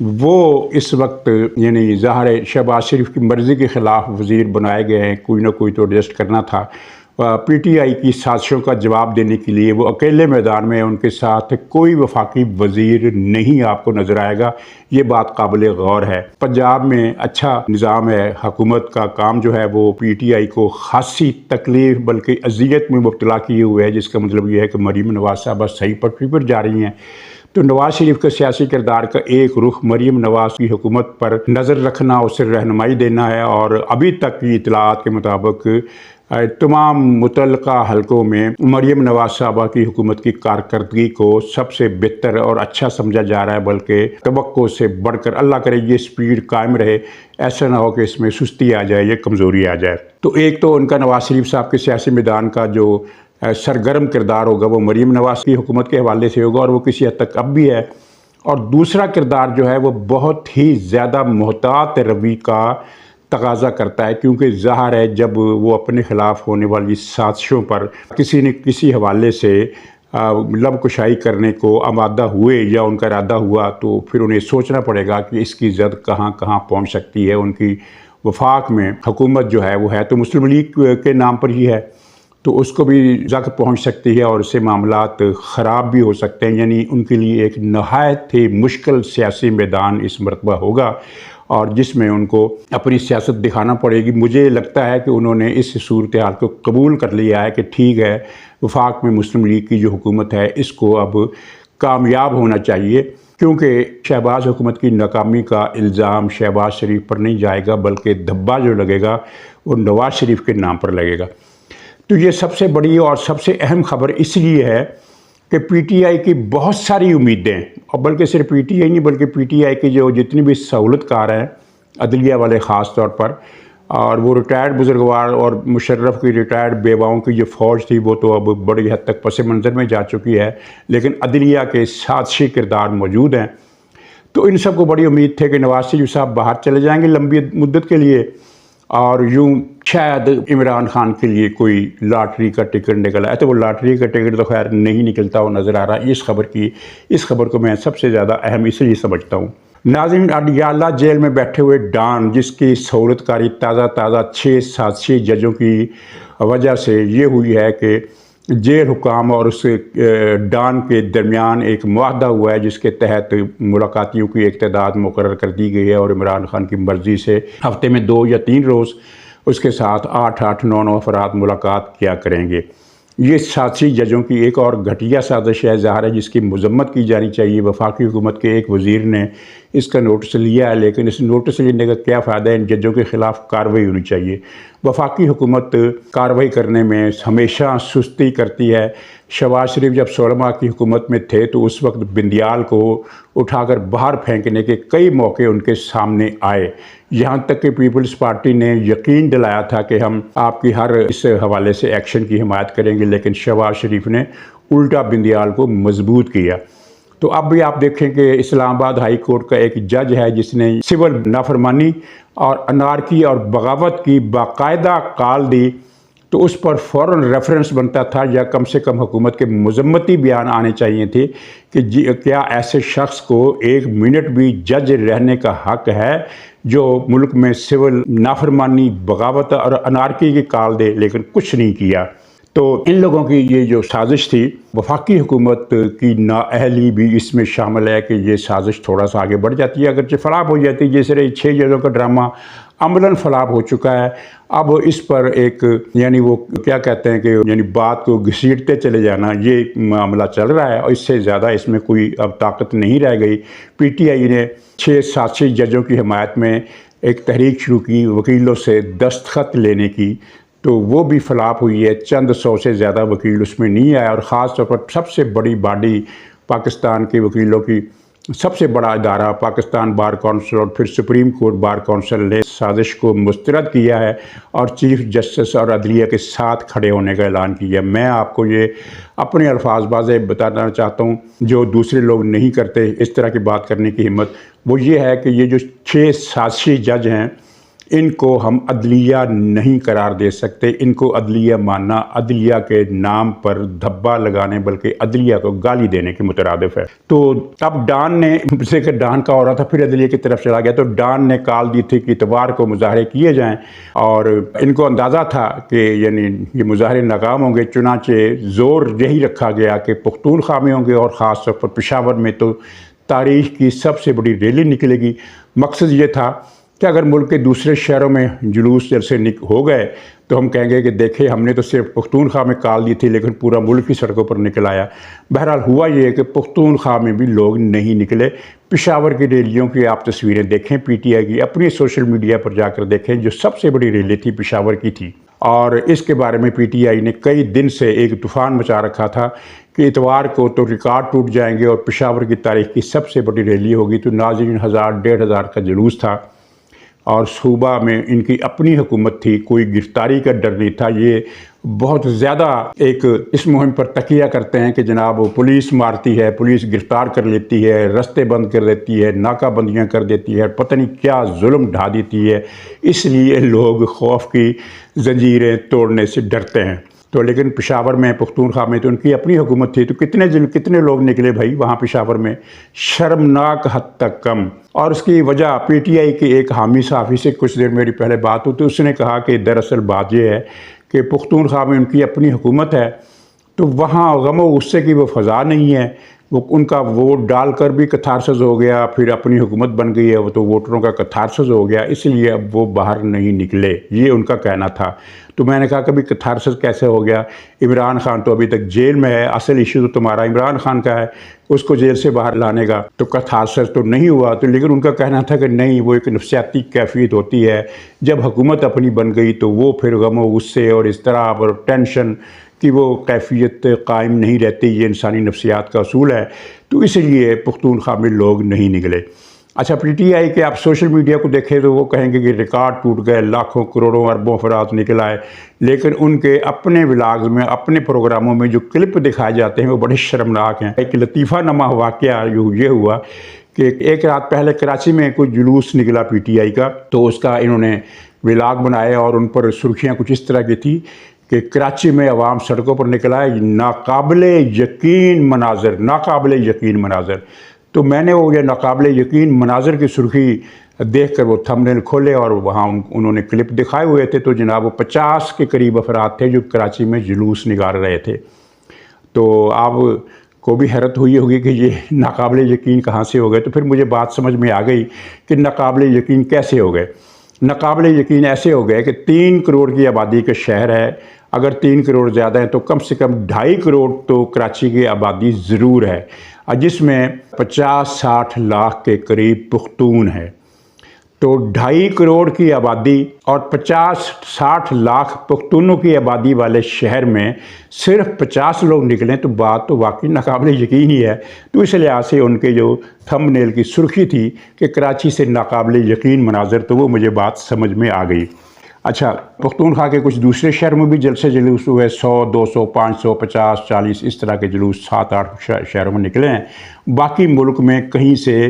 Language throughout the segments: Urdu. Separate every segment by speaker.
Speaker 1: وہ اس وقت یعنی ظاہر ہے شہباز شریف کی مرضی کے خلاف وزیر بنائے گئے ہیں، کوئی نہ کوئی تو ایڈجسٹ کرنا تھا۔ پی ٹی آئی کی سازشوں کا جواب دینے کے لیے وہ اکیلے میدان میں، ان کے ساتھ کوئی وفاقی وزیر نہیں آپ کو نظر آئے گا، یہ بات قابل غور ہے۔ پنجاب میں اچھا نظام ہے، حکومت کا کام جو ہے وہ پی ٹی آئی کو خاصی تکلیف بلکہ اذیت میں مبتلا کیے ہوئے ہے، جس کا مطلب یہ ہے کہ مریم نواز صاحبہ صحیح پٹری پر جا رہی ہیں۔ تو نواز شریف کے سیاسی کردار کا ایک رخ مریم نواز کی حکومت پر نظر رکھنا، اسے رہنمائی دینا ہے، اور ابھی تک کی اطلاعات کے مطابق تمام متعلقہ حلقوں میں مریم نواز صاحبہ کی حکومت کی کارکردگی کو سب سے بہتر اور اچھا سمجھا جا رہا ہے، بلکہ توقع سے بڑھ کر اللہ کرے یہ سپیڈ قائم رہے، ایسا نہ ہو کہ اس میں سستی آ جائے یا کمزوری آ جائے۔ تو ایک تو ان کا نواز شریف صاحب کے سیاسی میدان کا جو سرگرم کردار ہوگا وہ مریم نواز کی حکومت کے حوالے سے ہوگا، اور وہ کسی حد تک اب بھی ہے۔ اور دوسرا کردار جو ہے وہ بہت ہی زیادہ محتاط روی کا تقاضا کرتا ہے، کیونکہ ظاہر ہے جب وہ اپنے خلاف ہونے والی سازشوں پر کسی نہ کسی حوالے سے لب کشائی کرنے کو آمادہ ہوئے یا ان کا ارادہ ہوا، تو پھر انہیں سوچنا پڑے گا کہ اس کی زد کہاں کہاں پہنچ سکتی ہے۔ ان کی وفاق میں حکومت جو ہے وہ ہے تو مسلم لیگ کے نام پر ہی ہے، تو اس کو بھی زد پہنچ سکتی ہے اور اس سے معاملات خراب بھی ہو سکتے ہیں۔ یعنی ان کے لیے ایک نہایت ہی مشکل سیاسی میدان اس مرتبہ ہوگا، اور جس میں ان کو اپنی سیاست دکھانا پڑے گی۔ مجھے لگتا ہے کہ انہوں نے اس صورتحال کو قبول کر لیا ہے کہ ٹھیک ہے، وفاق میں مسلم لیگ کی جو حکومت ہے اس کو اب کامیاب ہونا چاہیے، کیونکہ شہباز حکومت کی ناکامی کا الزام شہباز شریف پر نہیں جائے گا، بلکہ دھبا جو لگے گا وہ نواز شریف کے نام پر لگے گا۔ تو یہ سب سے بڑی اور سب سے اہم خبر اس لیے ہے کہ پی ٹی آئی کی بہت ساری امیدیں، اور بلکہ صرف پی ٹی آئی نہیں بلکہ پی ٹی آئی کی جو جتنی بھی سہولت کار ہیں، عدلیہ والے خاص طور پر، اور وہ ریٹائرڈ بزرگوار اور مشرف کی ریٹائرڈ بیواؤں کی جو فوج تھی وہ تو اب بڑی حد تک پس منظر میں جا چکی ہے، لیکن عدلیہ کے سازشی کردار موجود ہیں۔ تو ان سب کو بڑی امید تھے کہ نواز شریف صاحب باہر چلے جائیں گے لمبی مدت کے لیے، اور یوں شاید عمران خان کے لیے کوئی لاٹری کا ٹکٹ نکل آئے۔ تو وہ لاٹری کا ٹکٹ تو خیر نہیں نکلتا، وہ نظر آ رہا ہے۔ اس خبر کو میں سب سے زیادہ اہم اس لیے سمجھتا ہوں۔ ناظرین، اڈیالہ جیل میں بیٹھے ہوئے ڈان، جس کی سہولت کاری تازہ 6 سازشی ججوں کی وجہ سے یہ ہوئی ہے کہ جیل حکام اور اس ڈان کے درمیان ایک معاہدہ ہوا ہے، جس کے تحت ملاقاتیوں کی ایک تعداد مقرر کر دی گئی ہے، اور عمران خان کی مرضی سے ہفتے میں 2 یا 3 روز اس کے ساتھ 8 9 افراد ملاقات کیا کریں گے۔ یہ سازشی ججوں کی ایک اور گھٹیا سازش ہے، ظاہر ہے جس کی مذمت کی جانی چاہیے۔ وفاقی حکومت کے ایک وزیر نے اس کا نوٹس لیا ہے، لیکن اس نوٹس لینے کا کیا فائدہ ہے؟ ان ججوں کے خلاف کارروائی ہونی چاہیے۔ وفاقی حکومت کارروائی کرنے میں ہمیشہ سستی کرتی ہے۔ شہباز شریف جب 16 ماہ کی حکومت میں تھے تو اس وقت بندیال کو اٹھا کر باہر پھینکنے کے کئی موقع ان کے سامنے آئے، یہاں تک کہ پیپلز پارٹی نے یقین دلایا تھا کہ ہم آپ کی ہر اس حوالے سے ایکشن کی حمایت کریں گے، لیکن شہباز شریف نے الٹا بندیال کو مضبوط کیا۔ تو اب بھی آپ دیکھیں کہ اسلام آباد ہائی کورٹ کا ایک جج ہے جس نے سول نافرمانی اور انارکی اور بغاوت کی باقاعدہ کال دی، تو اس پر فوراً ریفرنس بنتا تھا، یا کم سے کم حکومت کے مذمتی بیان آنے چاہیے تھے کہ کیا ایسے شخص کو 1 منٹ بھی جج رہنے کا حق ہے جو ملک میں سول نافرمانی، بغاوت اور انارکی کی کال دے، لیکن کچھ نہیں کیا۔ تو ان لوگوں کی یہ جو سازش تھی، وفاقی حکومت کی نااہلی بھی اس میں شامل ہے کہ یہ سازش تھوڑا سا آگے بڑھ جاتی ہے، اگرچہ فلاپ ہو جاتی ہے۔ جیسے 6 ججوں کا ڈرامہ عملاً فلاپ ہو چکا ہے، اب اس پر ایک یعنی وہ کیا کہتے ہیں کہ یعنی بات کو گھسیٹتے چلے جانا، یہ معاملہ چل رہا ہے، اور اس سے زیادہ اس میں کوئی اب طاقت نہیں رہ گئی۔ پی ٹی آئی نے 6 سازشی ججوں کی حمایت میں ایک تحریک شروع کی وکیلوں سے دستخط لینے کی، تو وہ بھی فلاپ ہوئی ہے۔ چند 100 سے زیادہ وکیل اس میں نہیں آئے، اور خاص طور پر سب سے بڑی باڈی پاکستان کے وکیلوں کی سب سے بڑا ادارہ پاکستان بار کونسل اور پھر سپریم کورٹ بار کونسل نے سازش کو مسترد کیا ہے اور چیف جسٹس اور عدلیہ کے ساتھ کھڑے ہونے کا اعلان کیا ہے۔ میں آپ کو یہ اپنے الفاظ بازے بتانا چاہتا ہوں جو دوسرے لوگ نہیں کرتے اس طرح کی بات کرنے کی ہمت، وہ یہ ہے کہ یہ جو 6 سازشی جج ہیں ان کو ہم عدلیہ نہیں قرار دے سکتے، ان کو عدلیہ ماننا عدلیہ کے نام پر دھبا لگانے بلکہ عدلیہ کو گالی دینے کے مترادف ہے۔ تو اب ڈان نے سے کہ ڈان کا ہو رہا تھا، پھر عدلیہ کی طرف چلا گیا، تو ڈان نے کال دی تھی کہ اتوار کو مظاہرے کیے جائیں، اور ان کو اندازہ تھا کہ یعنی یہ مظاہرے ناکام ہوں گے، چنانچہ زور یہی رکھا گیا کہ پختونخوا میں ہوں گے، اور خاص طور پر پشاور میں تو تاریخ کی سب سے بڑی ریلی نکلے گی۔ مقصد یہ تھا کہ اگر ملک کے دوسرے شہروں میں جلوس جلسے ہو گئے تو ہم کہیں گے کہ دیکھیں ہم نے تو صرف پختونخوا میں کال دی تھی لیکن پورا ملک کی سڑکوں پر نکل آیا۔ بہرحال ہوا یہ کہ پختونخوا میں بھی لوگ نہیں نکلے۔ پشاور کی ریلیوں کی آپ تصویریں دیکھیں، پی ٹی آئی کی اپنی سوشل میڈیا پر جا کر دیکھیں، جو سب سے بڑی ریلی تھی پشاور کی تھی، اور اس کے بارے میں پی ٹی آئی نے کئی دن سے ایک طوفان مچا رکھا تھا کہ اتوار کو تو ریکارڈ ٹوٹ جائیں گے اور پشاور کی تاریخ کی سب سے بڑی ریلی ہوگی۔ تو ناظرین 1000-1500 کا جلوس تھا، اور صوبہ میں ان کی اپنی حکومت تھی، کوئی گرفتاری کا ڈر نہیں تھا۔ یہ بہت زیادہ ایک اس مہم پر تکیہ کرتے ہیں کہ جناب پولیس مارتی ہے، پولیس گرفتار کر لیتی ہے، رستے بند کر دیتی ہے، ناکہ بندیاں کر دیتی ہے، پتہ نہیں کیا ظلم ڈھا دیتی ہے، اس لیے لوگ خوف کی زنجیریں توڑنے سے ڈرتے ہیں۔ تو لیکن پشاور میں پختونخوا میں تو ان کی اپنی حکومت تھی، تو کتنے لوگ نکلے بھائی وہاں پشاور میں، شرمناک حد تک کم۔ اور اس کی وجہ پی ٹی آئی کے ایک حامی صحافی سے کچھ دیر میری پہلے بات ہوئی تو اس نے کہا کہ دراصل بات یہ ہے کہ پختونخوا میں ان کی اپنی حکومت ہے، تو وہاں غم و غصے کی وہ فضا نہیں ہے، وہ ان کا ووٹ ڈال کر بھی کتھارسس ہو گیا، پھر اپنی حکومت بن گئی ہے، وہ تو ووٹروں کا کتھارسس ہو گیا، اس لیے اب وہ باہر نہیں نکلے، یہ ان کا کہنا تھا۔ تو میں نے کہا کبھی کتھارسس کیسے ہو گیا؟ عمران خان تو ابھی تک جیل میں ہے، اصل ایشو تو تمہارا عمران خان کا ہے، اس کو جیل سے باہر لانے کا، تو کتھارسس تو نہیں ہوا۔ تو لیکن ان کا کہنا تھا کہ نہیں، وہ ایک نفسیاتی کیفیت ہوتی ہے، جب حکومت اپنی بن گئی تو وہ پھر غم و غصے اور اضطراب اور ٹینشن کہ وہ کیفیت قائم نہیں رہتی، یہ انسانی نفسیات کا اصول ہے، تو اس لیے پختونخوا میں لوگ نہیں نکلے۔ اچھا، پی ٹی آئی کے آپ سوشل میڈیا کو دیکھیں تو وہ کہیں گے کہ ریکارڈ ٹوٹ گئے، لاکھوں کروڑوں اربوں افراد نکل آئے، لیکن ان کے اپنے ولاگز میں، اپنے پروگراموں میں جو کلپ دکھائے جاتے ہیں وہ بڑے شرمناک ہیں۔ ایک لطیفہ نما واقعہ یہ ہوا کہ ایک رات پہلے کراچی میں کوئی جلوس نکلا پی ٹی آئی کا، تو اس کا انہوں نے ولاگ بنائے اور ان پر سرخیاں کچھ اس طرح کی تھی کہ کراچی میں عوام سڑکوں پر نکل آئے، ناقابل یقین مناظر، ناقابل یقین مناظر۔ تو میں نے وہ یہ ناقابل یقین مناظر کی سرخی دیکھ کر وہ تھمبنیل کھولے اور وہاں انہوں نے کلپ دکھائے ہوئے تھے، تو جناب وہ 50 کے قریب افراد تھے جو کراچی میں جلوس نکال رہے تھے۔ تو آپ کو بھی حیرت ہوئی ہوگی کہ یہ ناقابل یقین کہاں سے ہو گئے، تو پھر مجھے بات سمجھ میں آ گئی کہ ناقابل یقین کیسے ہو گئے۔ ناقابل یقین ایسے ہو گئے کہ 3 کروڑ کی آبادی کا شہر ہے، اگر 3 کروڑ زیادہ ہیں تو کم سے کم 2.5 کروڑ تو کراچی کی آبادی ضرور ہے، جس میں 50-60 لاکھ کے قریب پختون ہے۔ تو 2.5 کروڑ کی آبادی اور 50-60 لاکھ پختونوں کی آبادی والے شہر میں صرف 50 لوگ نکلیں تو بات تو واقعی ناقابل یقین ہی ہے۔ تو اس لحاظ سے ان کے جو تھمب نیل کی سرخی تھی کہ کراچی سے ناقابل یقین مناظر، تو وہ مجھے بات سمجھ میں آ گئی۔ اچھا، پختونخوا کے کچھ دوسرے شہر میں بھی جلسے جلوس ہوئے، 100، 200، 500، 50، 40 اس طرح کے جلوس 7-8 شہروں میں نکلے ہیں۔ باقی ملک میں کہیں سے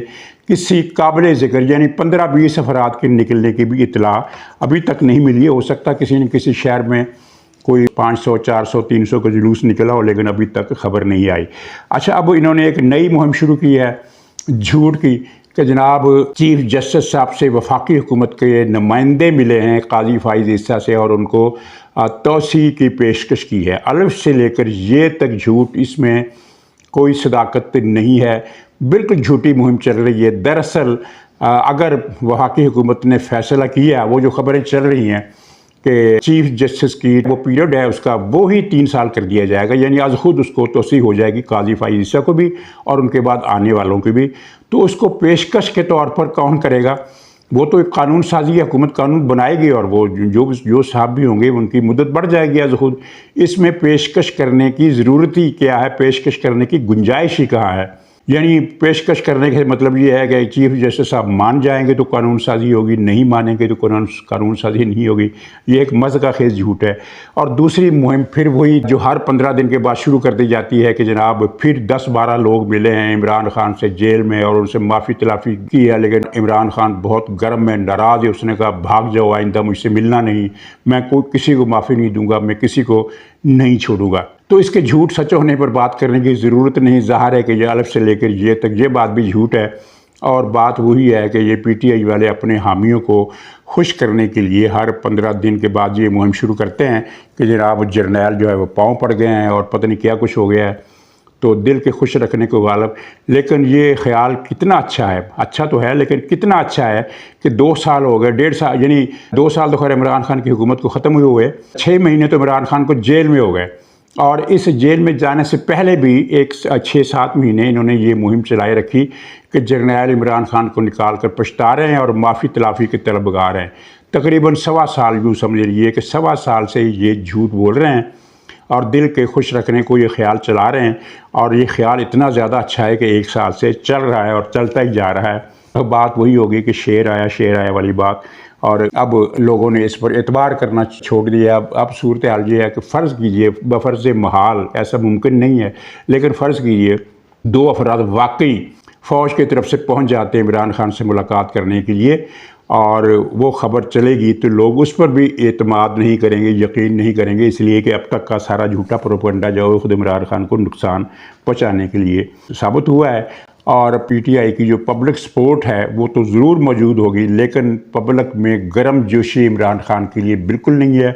Speaker 1: کسی قابل ذکر یعنی 15-20 افراد کے نکلنے کی بھی اطلاع ابھی تک نہیں ملی ہے۔ ہو سکتا کسی نہ کسی شہر میں کوئی 500، 400، 300 کا جلوس نکلا ہو، لیکن ابھی تک خبر نہیں آئی۔ اچھا، اب انہوں نے ایک نئی مہم شروع کی ہے جھوٹ کی کہ جناب چیف جسٹس صاحب سے وفاقی حکومت کے نمائندے ملے ہیں قاضی فائز عیسیٰ سے، اور ان کو توسیع کی پیشکش کی ہے۔ الف سے لے کر یہ تک جھوٹ، اس میں کوئی صداقت نہیں ہے، بالکل جھوٹی مہم چل رہی ہے۔ دراصل اگر وفاقی حکومت نے فیصلہ کیا، وہ جو خبریں چل رہی ہیں کہ چیف جسٹس کی وہ پیریڈ ہے اس کا وہی 3 سال کر دیا جائے گا، یعنی از خود اس کو توسیع ہو جائے گی قاضی فائز عیسیٰ کو بھی اور ان کے بعد آنے والوں کی بھی۔ تو اس کو پیشکش کے طور پر کون کرے گا؟ وہ تو ایک قانون سازی حکومت قانون بنائے گی، اور وہ جو صاحب بھی ہوں گے ان کی مدت بڑھ جائے گی از خود۔ اس میں پیشکش کرنے کی ضرورت ہی کیا ہے؟ پیشکش کرنے کی گنجائش ہی کہاں ہے؟ یعنی پیشکش کرنے کا مطلب یہ ہے کہ چیف جسٹس صاحب مان جائیں گے تو قانون سازی ہوگی، نہیں مانیں گے تو قانون سازی نہیں ہوگی۔ یہ ایک مضحکہ خیز جھوٹ ہے۔ اور دوسری مہم پھر وہی جو ہر 15 دن کے بعد شروع کر دی جاتی ہے کہ جناب پھر 10-12 لوگ ملے ہیں عمران خان سے جیل میں اور ان سے معافی تلافی کی ہے، لیکن عمران خان بہت گرم میں ناراض ہے، اس نے کہا بھاگ جاؤ، آئندہ مجھ سے ملنا نہیں، میں کسی کو معافی نہیں دوں گا، میں کسی کو نہیں چھوڑوں گا۔ تو اس کے جھوٹ سچ ہونے پر بات کرنے کی ضرورت نہیں، ظاہر ہے کہ یہ الف سے لے کر یہ تک یہ بات بھی جھوٹ ہے، اور بات وہی ہے کہ یہ پی ٹی آئی والے اپنے حامیوں کو خوش کرنے کے لیے ہر 15 دن کے بعد یہ مہم شروع کرتے ہیں کہ جناب جرنیل جو ہے وہ پاؤں پڑ گئے ہیں اور پتہ نہیں کیا کچھ ہو گیا ہے، تو دل کے خوش رکھنے کو غالب۔ لیکن یہ خیال کتنا اچھا ہے، اچھا تو ہے لیکن کتنا اچھا ہے کہ 2 سال ہو گئے، 1.5 سال، یعنی 2 سال تو خیر عمران خان کی حکومت کو ختم ہوئے، 6 مہینے تو عمران خان کو جیل میں ہو گئے، اور اس جیل میں جانے سے پہلے بھی 6-7 مہینے انہوں نے یہ مہم چلائے رکھی کہ جرنیل عمران خان کو نکال کر پچھتا رہے ہیں اور معافی تلافی کے طلبگار ہیں۔ تقریباً 1.25 سال یوں سمجھ لیجیے کہ 1.25 سال سے یہ جھوٹ بول رہے ہیں اور دل کے خوش رکھنے کو یہ خیال چلا رہے ہیں، اور یہ خیال اتنا زیادہ اچھا ہے کہ 1 سال سے چل رہا ہے اور چلتا ہی جا رہا ہے۔ اب بات وہی ہوگی کہ شیر آیا والی بات، اور اب لوگوں نے اس پر اعتبار کرنا چھوڑ دیا۔ اب صورتحال یہ ہے کہ فرض کیجئے، بفرض محال، ایسا ممکن نہیں ہے، لیکن فرض کیجئے 2 افراد واقعی فوج کی طرف سے پہنچ جاتے ہیں عمران خان سے ملاقات کرنے کے لیے، اور وہ خبر چلے گی تو لوگ اس پر بھی اعتماد نہیں کریں گے، یقین نہیں کریں گے، اس لیے کہ اب تک کا سارا جھوٹا پروپیگنڈا جو ہے خود عمران خان کو نقصان پہنچانے کے لیے ثابت ہوا ہے۔ اور پی ٹی آئی کی جو پبلک سپورٹ ہے وہ تو ضرور موجود ہوگی، لیکن پبلک میں گرم جوشی عمران خان کے لیے بالکل نہیں ہے۔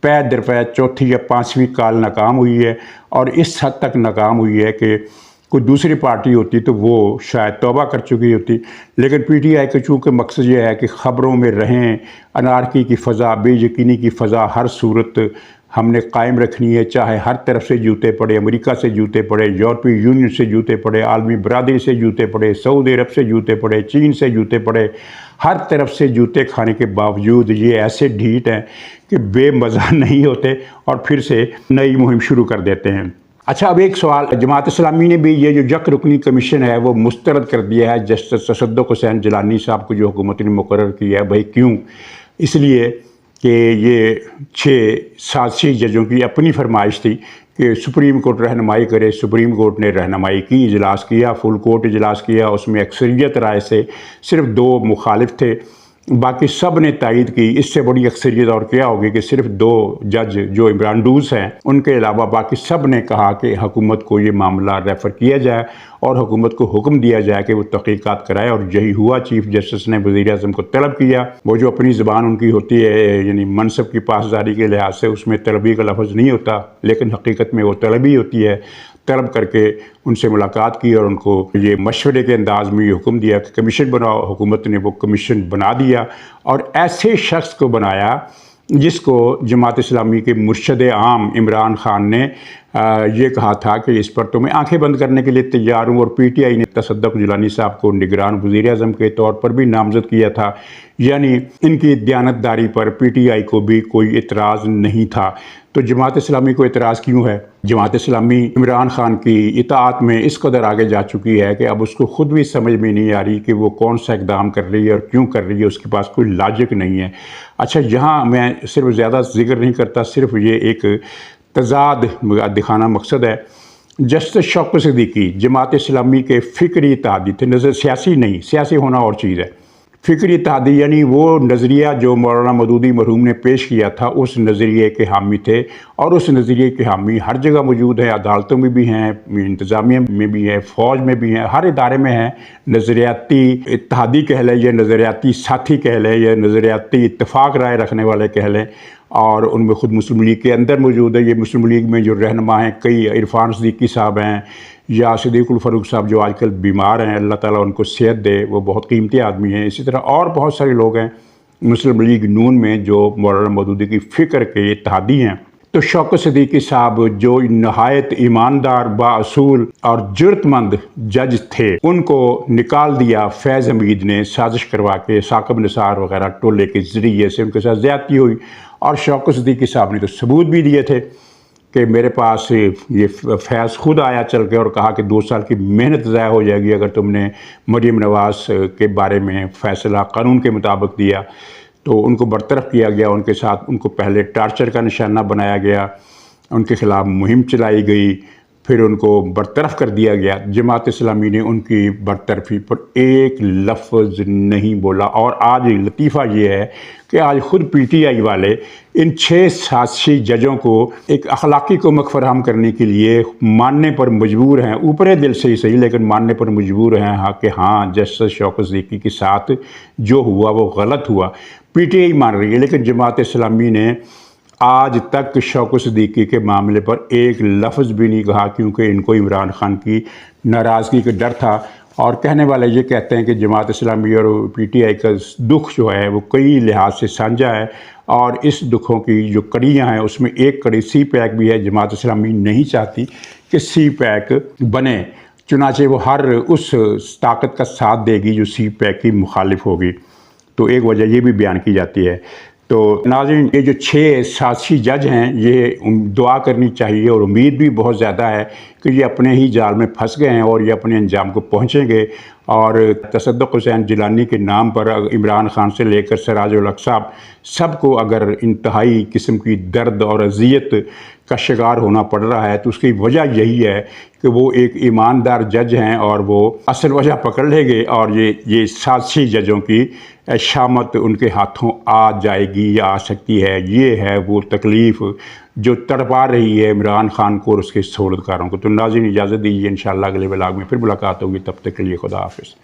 Speaker 1: پے در پے 4تھی یا 5ویں کال ناکام ہوئی ہے، اور اس حد تک ناکام ہوئی ہے کہ کوئی دوسری پارٹی ہوتی تو وہ شاید توبہ کر چکی ہوتی، لیکن پی ٹی آئی کا چونکہ مقصد یہ ہے کہ خبروں میں رہیں، انارکی کی فضا، بے یقینی کی فضا ہر صورت ہم نے قائم رکھنی ہے، چاہے ہر طرف سے جوتے پڑے، امریکہ سے جوتے پڑے، یورپی یونین سے جوتے پڑے، عالمی برادری سے جوتے پڑے، سعودی عرب سے جوتے پڑے، چین سے جوتے پڑے، ہر طرف سے جوتے کھانے کے باوجود یہ ایسے ڈھیٹ ہیں کہ بے مزہ نہیں ہوتے اور پھر سے نئی مہم شروع کر دیتے ہیں۔ اچھا، اب ایک سوال، جماعت اسلامی نے بھی یہ جو یک رکنی کمیشن ہے وہ مسترد کر دیا ہے جسٹس تصدق حسین جیلانی صاحب کو جو حکومت نے مقرر کیا ہے۔ بھائی کیوں؟ اس لیے کہ یہ 6 سازشی ججوں کی اپنی فرمائش تھی کہ سپریم کورٹ رہنمائی کرے۔ سپریم کورٹ نے رہنمائی کی، اجلاس کیا، فل کورٹ اجلاس کیا، اس میں اکثریت رائے سے صرف 2 مخالف تھے، باقی سب نے تائید کی۔ اس سے بڑی اکثریت اور کیا ہوگی کہ صرف 2 جج جو عمران ڈوز ہیں ان کے علاوہ باقی سب نے کہا کہ حکومت کو یہ معاملہ ریفر کیا جائے اور حکومت کو حکم دیا جائے کہ وہ تحقیقات کرائے، اور یہی ہوا۔ چیف جسٹس نے وزیر اعظم کو طلب کیا، وہ جو اپنی زبان ان کی ہوتی ہے یعنی منصب کی پاسداری کے لحاظ سے اس میں طلبی کا لفظ نہیں ہوتا، لیکن حقیقت میں وہ طلبی ہوتی ہے، طلب کر کے ان سے ملاقات کی اور ان کو یہ مشورے کے انداز میں یہ حکم دیا کہ کمیشن بناؤ۔ حکومت نے وہ کمیشن بنا دیا، اور ایسے شخص کو بنایا جس کو جماعت اسلامی کے مرشد عام عمران خان نے یہ کہا تھا کہ اس پر تو میں آنکھیں بند کرنے کے لیے تیار ہوں، اور پی ٹی آئی نے تصدق جیلانی صاحب کو نگران وزیر اعظم کے طور پر بھی نامزد کیا تھا، یعنی ان کی دیانتداری پر پی ٹی آئی کو بھی کوئی اعتراض نہیں تھا۔ تو جماعت اسلامی کو اعتراض کیوں ہے؟ جماعت اسلامی عمران خان کی اطاعت میں اس قدر آگے جا چکی ہے کہ اب اس کو خود بھی سمجھ میں نہیں آ رہی کہ وہ کون سا اقدام کر رہی ہے اور کیوں کر رہی ہے، اس کے پاس کوئی لاجک نہیں ہے۔ اچھا، یہاں میں صرف زیادہ ذکر نہیں کرتا، صرف یہ ایک تضاد دکھانا مقصد ہے۔ جسٹس شوکت صدیقی جماعت اسلامی کے فکری اتحادی تھے، نظر سیاسی نہیں، سیاسی ہونا اور چیز ہے، فکری اتحادی یعنی وہ نظریہ جو مولانا مودودی مرحوم نے پیش کیا تھا اس نظریے کے حامی تھے، اور اس نظریے کے حامی ہر جگہ موجود ہیں، عدالتوں میں بھی ہیں، انتظامیہ میں بھی ہیں، فوج میں بھی ہیں، ہر ادارے میں ہیں۔ نظریاتی اتحادی کہہ لیں یا نظریاتی ساتھی کہہ لیں یا نظریاتی اتفاق رائے رکھنے والے کہہ لیں، اور ان میں خود مسلم لیگ کے اندر موجود ہے۔ یہ مسلم لیگ میں جو رہنما ہیں، کئی عرفان صدیقی صاحب ہیں یا صدیق الفاروق صاحب جو آج کل بیمار ہیں، اللہ تعالیٰ ان کو صحت دے، وہ بہت قیمتی آدمی ہیں۔ اسی طرح اور بہت سارے لوگ ہیں مسلم لیگ نون میں جو مولانا مودودی کی فکر کے اتحادی ہیں۔ تو شوکت صدیقی صاحب جو نہایت ایماندار، بااصول اور جرأت مند جج تھے، ان کو نکال دیا فیض حمید نے سازش کروا کے، ثاقب نثار وغیرہ ٹولے کے ذریعے سے ان کے ساتھ زیادتی ہوئی، اور شوکت صدیقی صاحب نے تو ثبوت بھی دیے تھے کہ میرے پاس یہ فیض خود آیا چل کے اور کہا کہ 2 سال کی محنت ضائع ہو جائے گی اگر تم نے مریم نواز کے بارے میں فیصلہ قانون کے مطابق دیا۔ تو ان کو برطرف کیا گیا، ان کے ساتھ ان کو پہلے ٹارچر کا نشانہ بنایا گیا، ان کے خلاف مہم چلائی گئی، پھر ان کو برطرف کر دیا گیا۔ جماعت اسلامی نے ان کی برطرفی پر ایک لفظ نہیں بولا۔ اور آج لطیفہ یہ ہے کہ آج خود پی ٹی آئی والے ان 6 سیاسی ججوں کو ایک اخلاقی کمک فراہم کرنے کے لیے ماننے پر مجبور ہیں، اوپرے دل سے ہی صحیح لیکن ماننے پر مجبور ہیں کہ ہاں جسٹس شوکت صدیقی کے ساتھ جو ہوا وہ غلط ہوا۔ پی ٹی آئی مان رہی ہے لیکن جماعت اسلامی نے آج تک شوکت صدیقی کے معاملے پر ایک لفظ بھی نہیں کہا، کیونکہ ان کو عمران خان کی ناراضگی کا ڈر تھا۔ اور کہنے والے یہ کہتے ہیں کہ جماعت اسلامی اور پی ٹی آئی کا دکھ جو ہے وہ کئی لحاظ سے سانجھا ہے، اور اس دکھوں کی جو کڑیاں ہیں اس میں ایک کڑی سی پیک بھی ہے۔ جماعت اسلامی نہیں چاہتی کہ سی پیک بنے، چنانچہ وہ ہر اس طاقت کا ساتھ دے گی جو سی پیک کی مخالف ہوگی۔ تو ایک وجہ یہ بھی بیان کی جاتی ہے۔ تو ناظرین، یہ جو 6 سیاسی جج ہیں یہ دعا کرنی چاہیے، اور امید بھی بہت زیادہ ہے کہ یہ اپنے ہی جال میں پھنس گئے ہیں اور یہ اپنے انجام کو پہنچیں گے۔ اور تصدق حسین جیلانی کے نام پر عمران خان سے لے کر سراج الحق صاحب سب کو اگر انتہائی قسم کی درد اور اذیت کا شکار ہونا پڑ رہا ہے تو اس کی وجہ یہی ہے کہ وہ ایک ایماندار جج ہیں، اور وہ اصل وجہ پکڑ لیں گے اور یہ سیاسی ججوں کی شامت ان کے ہاتھوں آ جائے گی یا آ سکتی ہے۔ یہ ہے وہ تکلیف جو تڑپا رہی ہے عمران خان کو اور اس کے سہولتکاروں کو۔ تو ناظرین اجازت دیجیے، انشاءاللہ اگلے ولاگ میں پھر ملاقات ہوگی، تب تک کے لیے خدا حافظ۔